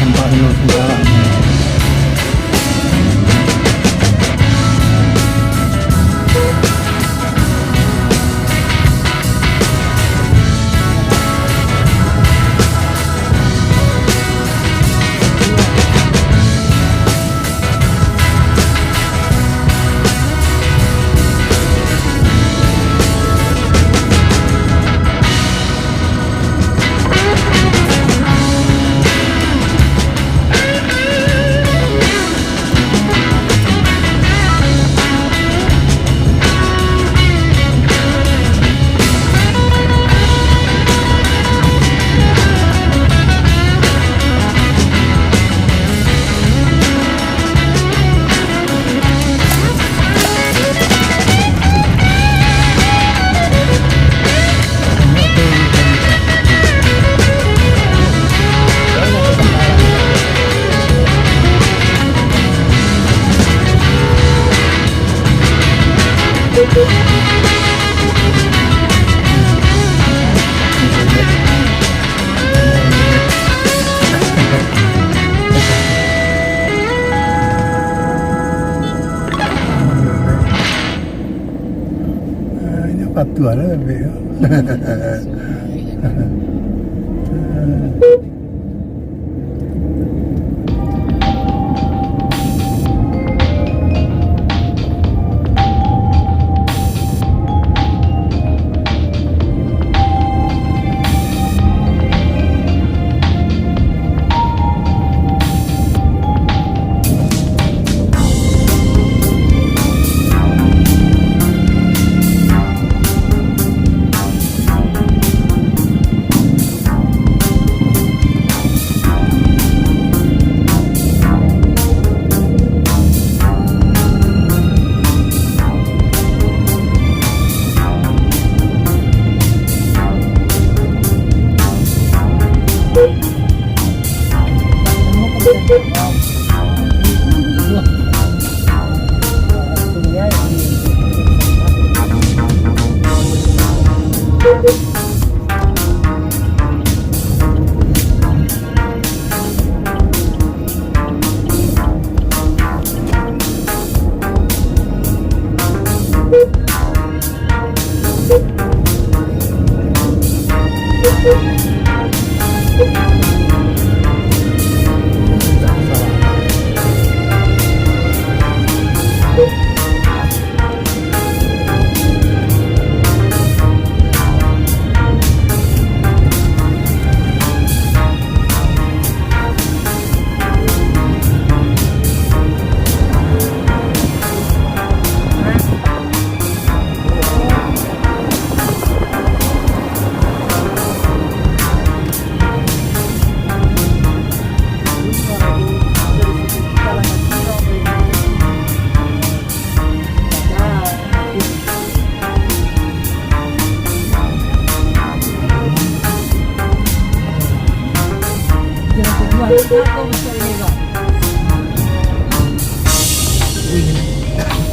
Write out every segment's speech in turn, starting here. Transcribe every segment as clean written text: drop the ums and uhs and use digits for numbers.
tempat dulu sementara. Tua lah lebih.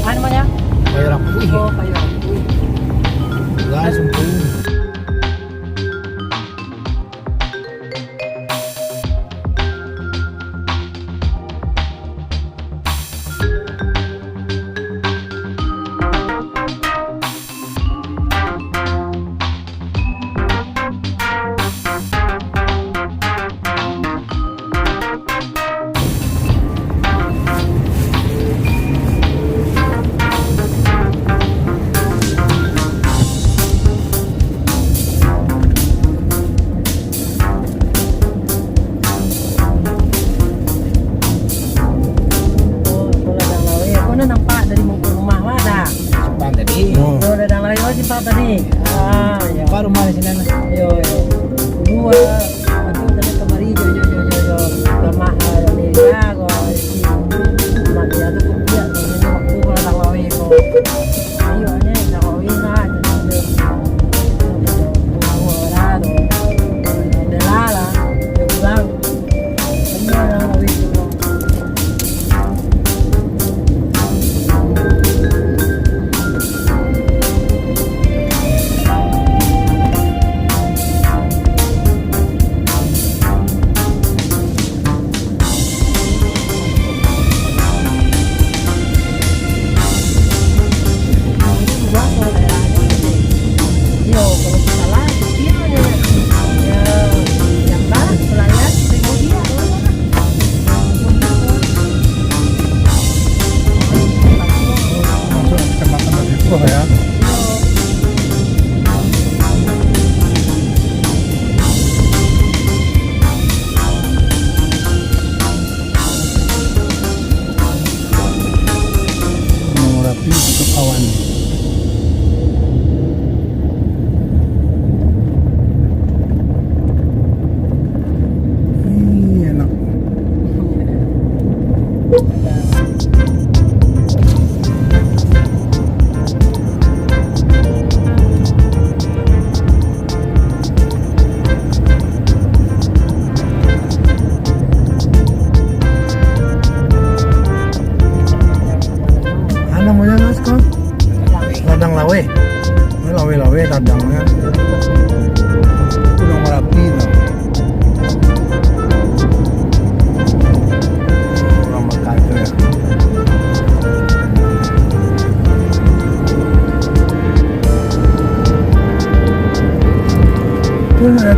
Ano namanya? Kayu rapuh. Oh, kayu rapuh. Langsung tuh. Tadi. Ah, ya. Baru mana sih Nana? Yo, yo. Dua. Itu tadi kemarin yo. Sama ini ya, go. Sama dia tuh dia ini waktu kalau lawi ko. Ayo nya lawi na. Ora do. De lala, de pulang. Ini lawi ko.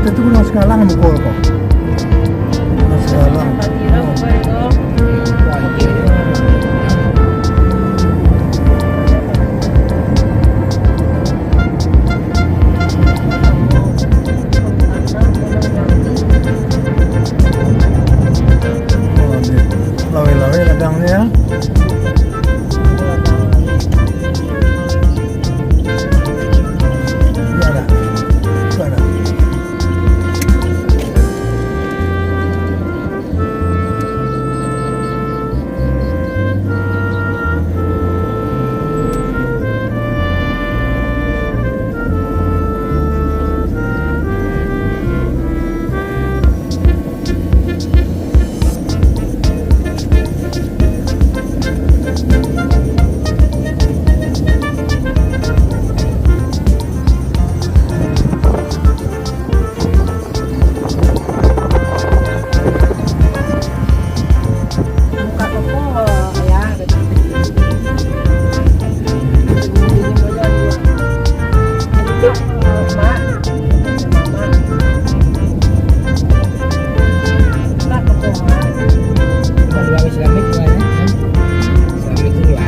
Ate itu gunung Sekalang mukul kok. Gunung Sekalang. Patira ko ito. Oh, di lawe-lawe ladangnya ya. Iya ada. Itu ada. Muka ko po, kaya. Hindi mo yan. Ma. Mama. Muka ko po, ma. Dua Islamik dua ya. Islamik itu dua.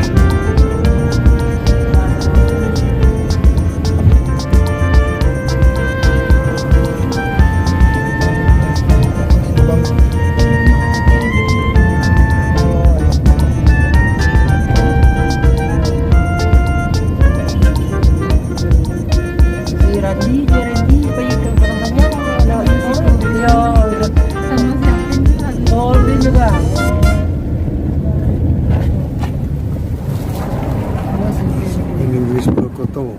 Si Randy, pa yung karamanya. Naisip ko yun. Oo, din juga. Ini Inggris Brokoto.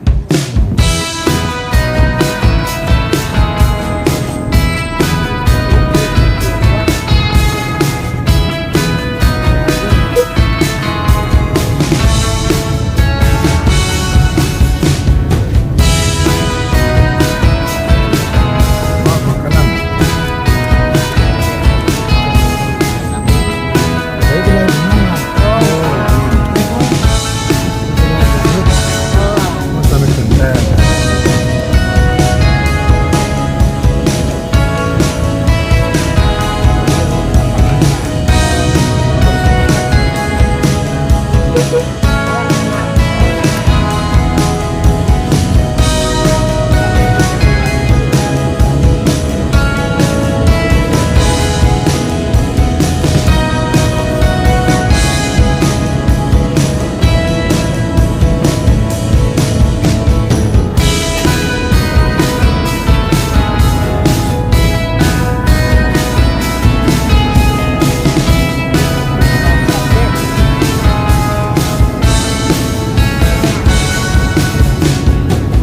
Wah, makanan. Saya bilang mana? Masalah genteng.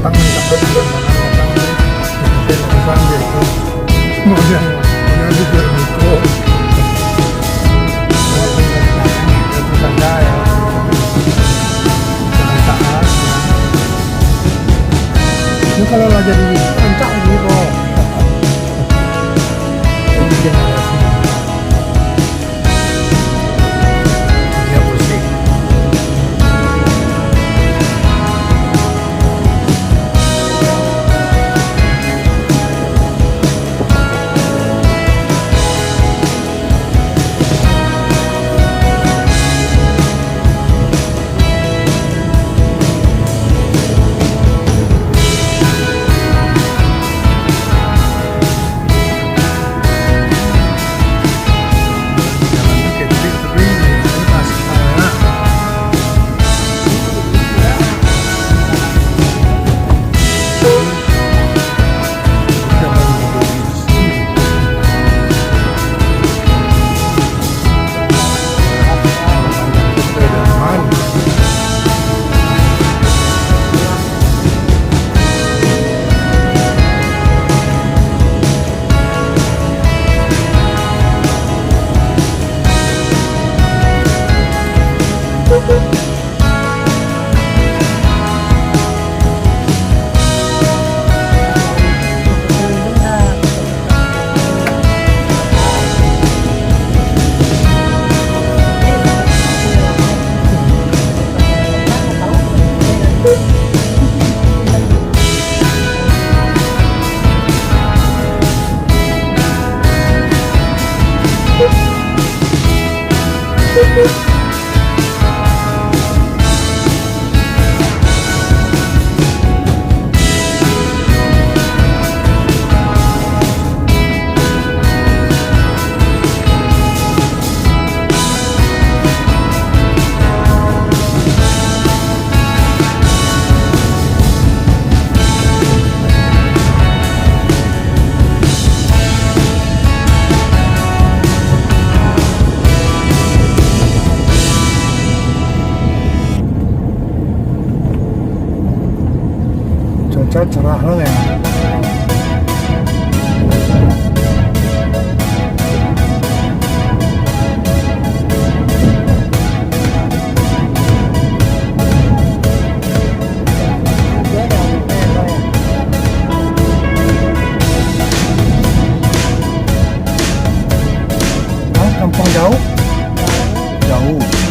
Tangan capek tangan itu. Kemudian juga mikro. Itu tanda ya. Saat. Ini kalau lah jadi kencang gitu. Ini generasi. Dia musik. cuaca cerah banget ya. Hah, kampung jauh? Jauh.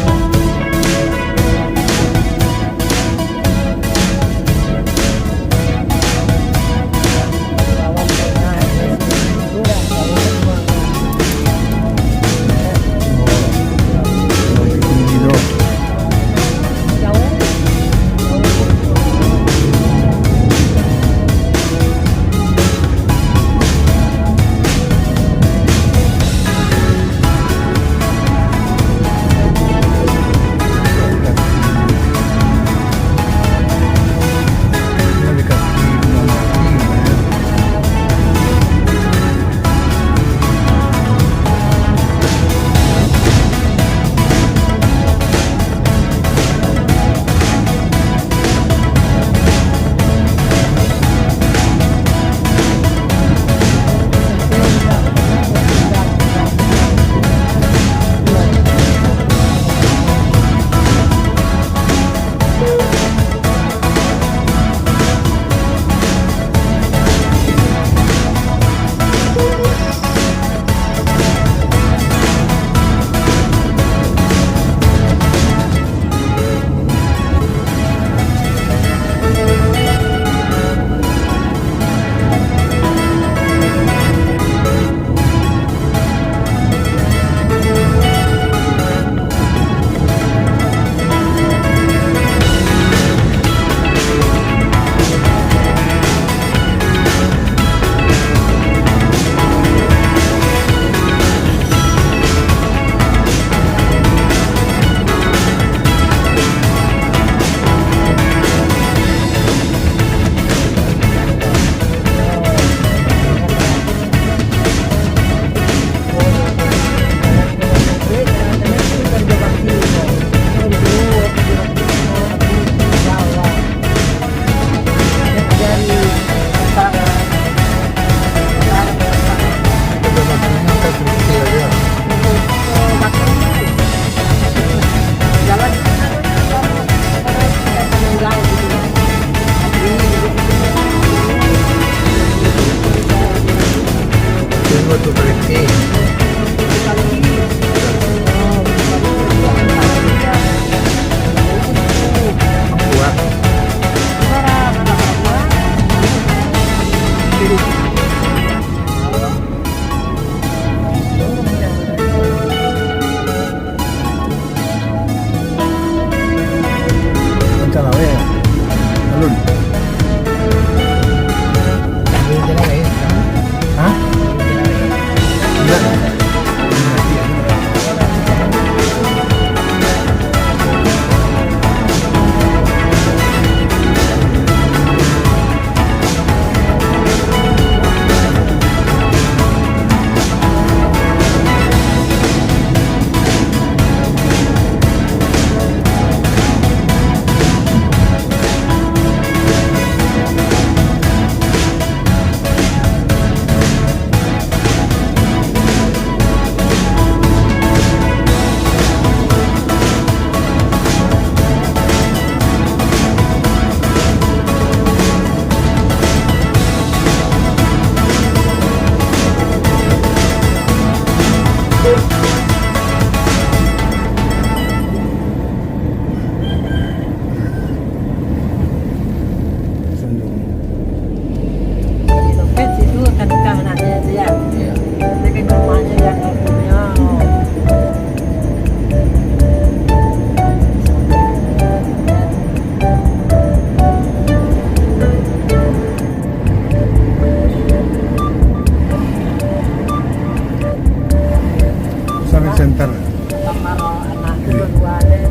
center. kamar anak dua deh.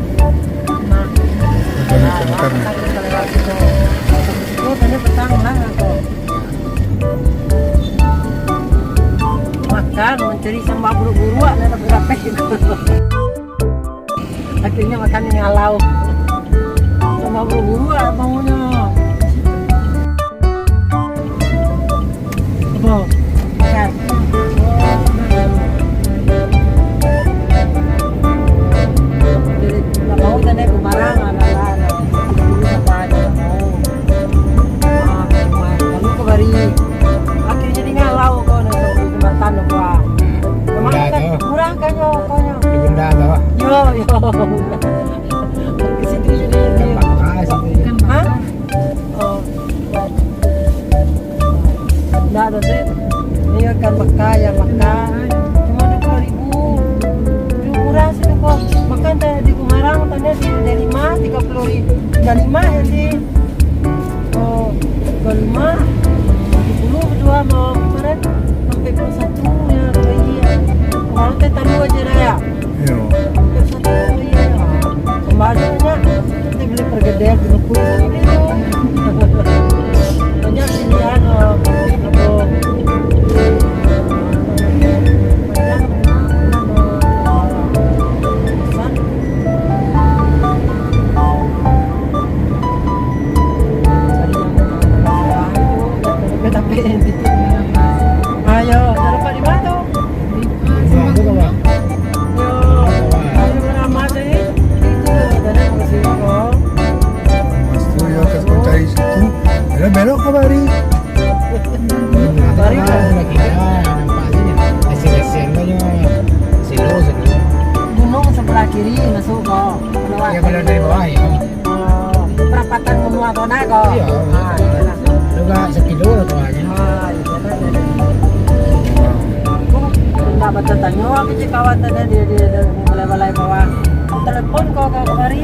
Nah, Johnny Center nih. itu tadi petang lah aku. Makan mencari sambal buru-buru ada berapa itu. Akhirnya makan yang ngalau. Sambal buru-buru maunya. Apa? Makan. Mau tadi barang ada apa aja mau. Lalu kembali akhirnya jadi ngalau kau nih jembatan gua. Memang kan murah kan yo konya. Di benda tuh. Yo. Ke situ jadi Ah, situ. hah? Oh. Nggak ada deh. Ini kan Mekah ya Mekah. Cuma 20.000. Murah sih kok. Makan di Kumarang tadi di 5 30.000. 35 ya sih. Oh, 35. 70 berdua mau kemarin sampai 21 ya iya. Kalau teh tadi aja dah ya. Iya. Sampai 1 iya. Kembalinya kita beli pergedel 30 ini tuh. Banyak pilihan apa. Ayo, taruh di mana tuh? Itu apa? Yo, ayo beramah deh. Itu dari masih kok. Mas tuh ya ke cari situ. Ada belok ke Bari. Mari lagi ya, nampak sini. Hasil-hasil banyak. Silo. Gunung sebelah kiri masuk kok. Ya kalau dari bawah ya. Perapatan semua kok nak kok. Iya. Ah, iya lah. Juga sekilo lah tuanya. Ah, iya lah. Nggak baca tanya aku kawan tadi dia balai-balai bawah. Telepon kok kembali.